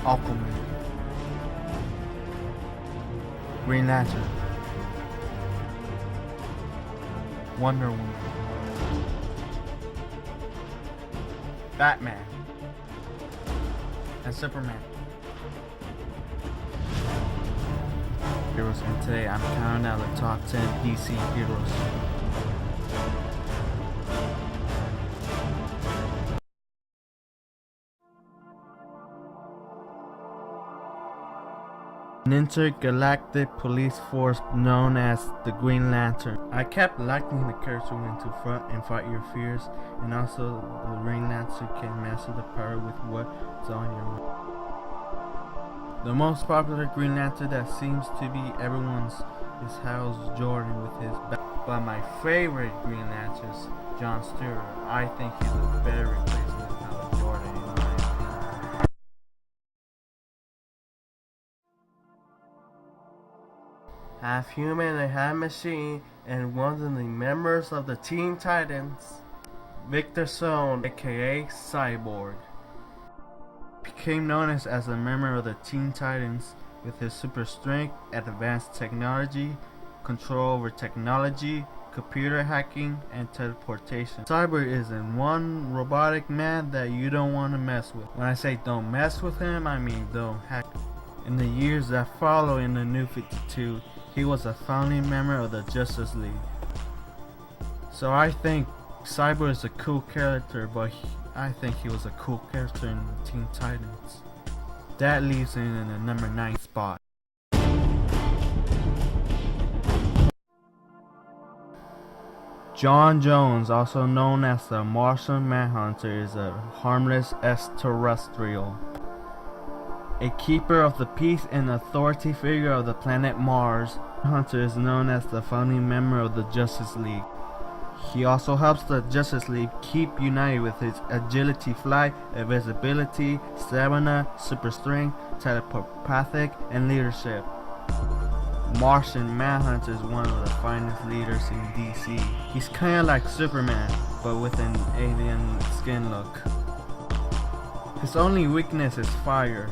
Aquaman, Green Lantern, Wonder Woman, Batman, and Superman. Heroes, and today I'm counting out the top 10 DC heroes. An intergalactic police force known as the Green Lantern. I kept liking the character who went to front and fight your fears, and also the Green Lantern can master the power with what's on your mind. The most popular Green Lantern that seems to be everyone's is Hal Jordan with his but my favorite Green Lantern is John Stewart. I think he's a better replacement of Hal Jordan in my opinion. Half human and half machine, and one of the members of the Teen Titans, Victor Stone, aka Cyborg, became known as a member of the Teen Titans with his super strength, advanced technology, control over technology, computer hacking, and teleportation. Cyborg is in one robotic man that you don't want to mess with. When I say don't mess with him, I mean don't hack him. In the years that follow in the New 52, he was a founding member of the Justice League. So I think Cyborg is a cool character, but I think he was a cool character in Teen Titans. That leaves him in the number 9 spot. John Jones, also known as the Martian Manhunter, is a harmless extraterrestrial, a keeper of the peace and authority figure of the planet Mars. Hunter is known as the founding member of the Justice League. He also helps the Justice League keep united with his agility, flight, invisibility, stamina, super strength, telepathic, and leadership. Martian Manhunter is one of the finest leaders in DC. He's kinda like Superman, but with an alien skin look. His only weakness is fire.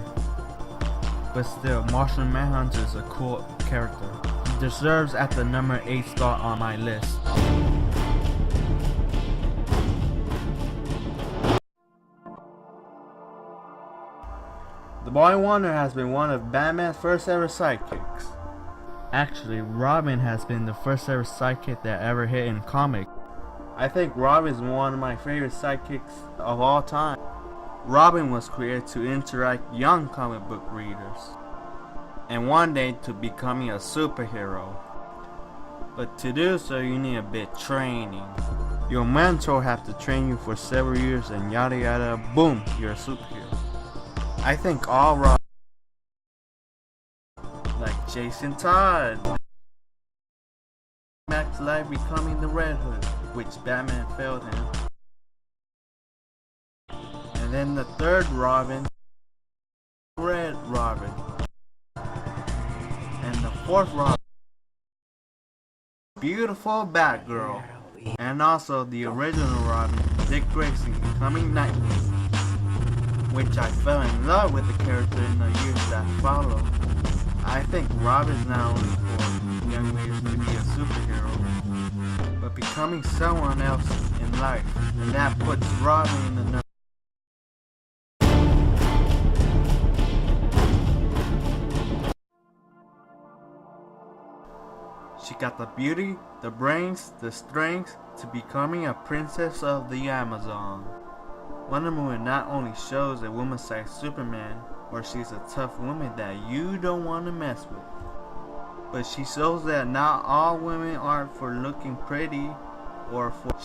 But still, Martian Manhunter is a cool character. He deserves at the number 8 spot on my list. The Boy Wonder has been one of Batman's first ever sidekicks. Actually, Robin has been the first ever sidekick that ever hit in comic. I think Robin is one of my favorite sidekicks of all time. Robin was created to interact young comic book readers, and one day to becoming a superhero. But to do so, you need a bit training. Your mentor have to train you for several years, and yada yada, boom, you're a superhero. I think all Robin, like Jason Todd, Max Life becoming the Red Hood, which Batman failed him. And then the third Robin, Red Robin. And the fourth Robin, beautiful Batgirl. And also the original Robin, Dick Grayson, becoming Nightwing, which I fell in love with the character in the years that followed. I think Robin's not only for young ladies to be a superhero, but becoming someone else in life, and that puts Robin in the number. She got the beauty, the brains, the strength to becoming a princess of the Amazon. Wonder Woman not only shows a woman-sized Superman, or she's a tough woman that you don't want to mess with, but she shows that not all women are for looking pretty,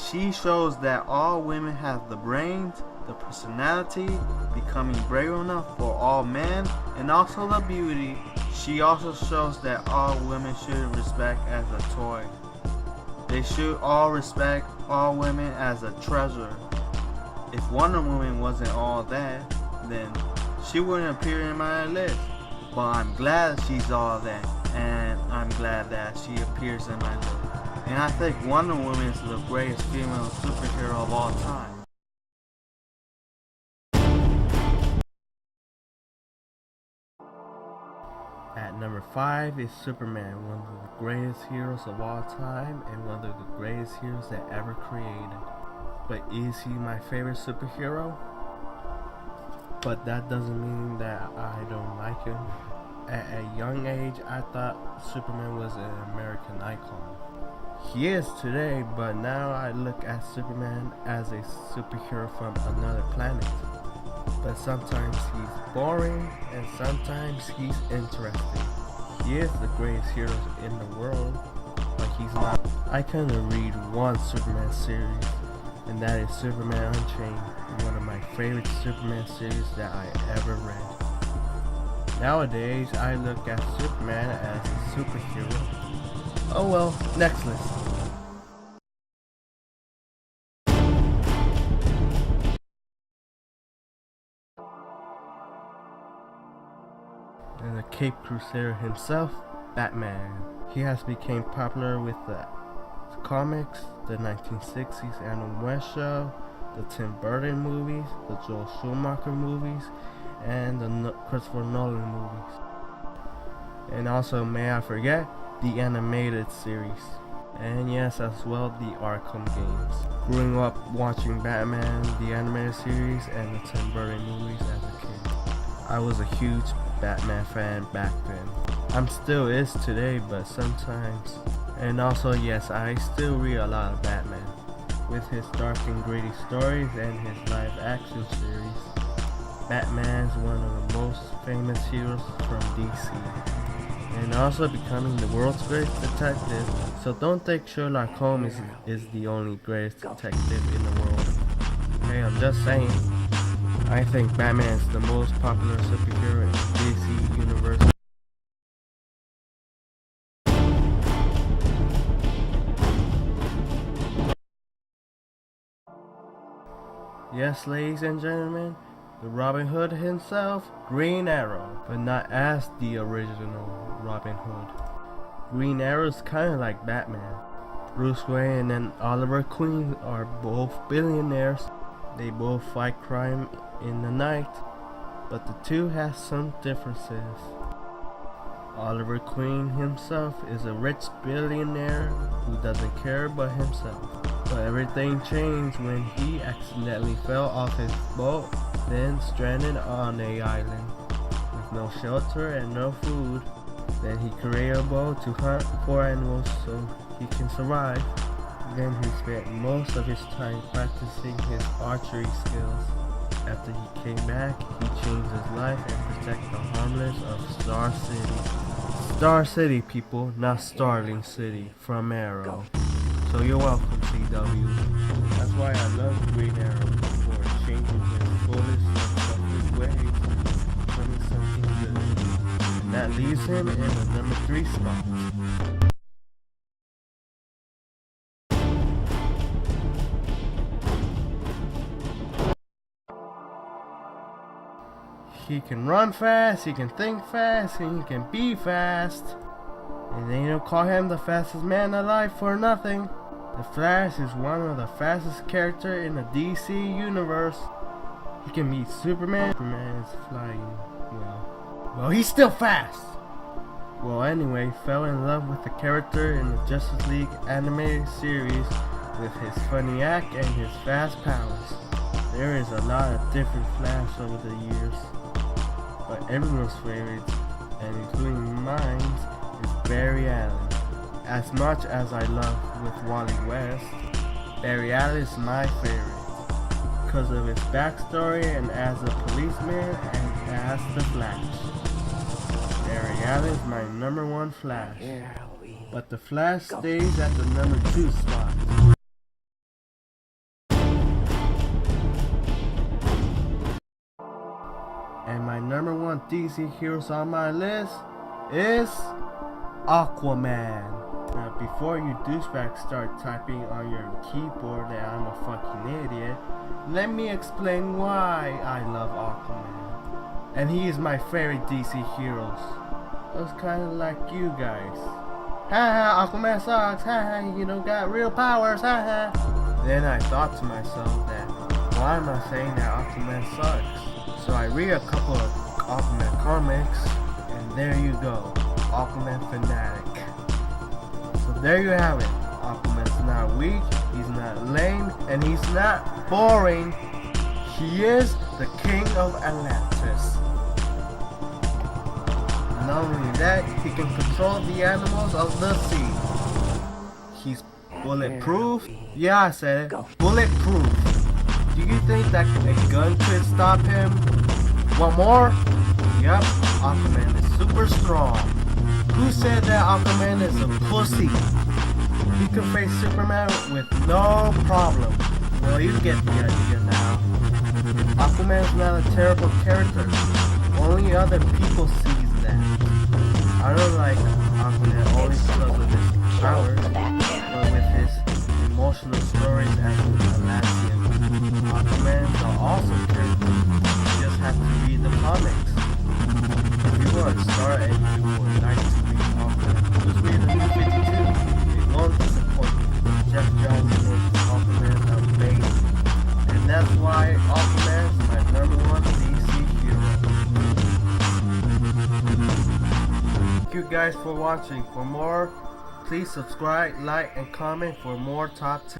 she shows that all women have the brains, the personality, becoming brave enough for all men, and also the beauty. She also shows that all women should respect as a toy. They should all respect all women as a treasure. If Wonder Woman wasn't all that, then she wouldn't appear in my list. But I'm glad she's all that, and I'm glad that she appears in my list. And I think Wonder Woman is the greatest female superhero of all time. At number 5 is Superman, one of the greatest heroes of all time and one of the greatest heroes that ever created. But is he my favorite superhero? But that doesn't mean that I don't like him. At a young age, I thought Superman was an American icon. He is today, but now I look at Superman as a superhero from another planet. But sometimes he's boring and sometimes he's interesting. He is the greatest hero in the world, but he's not. I can only read one Superman series, and that is Superman Unchained, one of my favorite Superman series that I ever read. Nowadays, I look at Superman as a superhero. Oh well, next list. And the Cape Crusader himself, Batman. He has become popular with the comics, the 1960s Adam West show, the Tim Burton movies, the Joel Schumacher movies, and the Christopher Nolan movies. And also, may I forget, the animated series. And yes, as well, the Arkham games. Growing up watching Batman, the animated series, and the Tim Burton movies as a kid, I was a huge Batman fan back then. I'm still is today, but sometimes. And also, yes, I still read a lot of Batman. With his dark and gritty stories and his live action series, Batman's one of the most famous heroes from DC. And also becoming the world's greatest detective. So don't think Sherlock Holmes is the only greatest detective in the world. Hey, I'm just saying. I think Batman is the most popular superhero in DC universe. Yes, ladies and gentlemen, the Robin Hood himself, Green Arrow, but not as the original Robin Hood. Green Arrow is kind of like Batman. Bruce Wayne and Oliver Queen are both billionaires. They both fight crime in the night, but the two have some differences. Oliver Queen himself is a rich billionaire who doesn't care about himself. But everything changed when he accidentally fell off his boat, then stranded on an island with no shelter and no food. Then he created a boat to hunt for animals so he can survive. Then he spent most of his time practicing his archery skills. After he came back, he changed his life and protected the harmless of Star City. Star City, people, not Starling City, from Arrow. So you're welcome, CW. That's why I love Green Arrow for changing his foolish and selfish ways, becoming something good. And that leaves him in the number 3 spot. He can run fast, he can think fast, and he can be fast. And they don't call him the fastest man alive for nothing. The Flash is one of the fastest characters in the DC universe. He can beat Superman. Superman is flying well, he's still fast. Well, anyway, fell in love with the character in the Justice League animated series with his funny act and his fast powers. There is a lot of different Flash over the years, but everyone's favorite, and including mine, is Barry Allen. As much as I love with Wally West, Barry Allen is my favorite because of his backstory and as a policeman and as the Flash. Barry Allen is my number 1 Flash, but the Flash stays at the number 2 spot. And my number 1 DC heroes on my list is Aquaman. Now, before you douchebags start typing on your keyboard that I'm a fucking idiot, let me explain why I love Aquaman. And he is my favorite DC heroes. I was kind of like you guys. Ha ha, Aquaman sucks. Ha ha, you don't got real powers. Ha ha. Then I thought to myself that, why am I saying that Aquaman sucks? So I read a couple of Aquaman comics, and there you go, Aquaman fanatic. So there you have it. Aquaman's not weak, he's not lame, and he's not boring. He is the king of Atlantis. Not only that, he can control the animals of the sea. He's bulletproof. Yeah, I said it. Bulletproof. Do you think that a gun could stop him? Want more? Yep, Aquaman is super strong. Who said that Aquaman is a pussy? He can face Superman with no problem. Well, you get the idea now. Aquaman's not a terrible character. Only other people sees that. I don't like Aquaman only because of his powers, but with his emotional stories as Atlantean. Aquaman's are awesome characters. You just have to read the comics. If you are a star and you would like to read Aquaman, just read the New 52. It won't disappoint you. Jeff Johns makes Aquaman amazing. And that's why Aquaman is my #1 DC hero. Thank you guys for watching. For more, please subscribe, like, and comment for more top 10.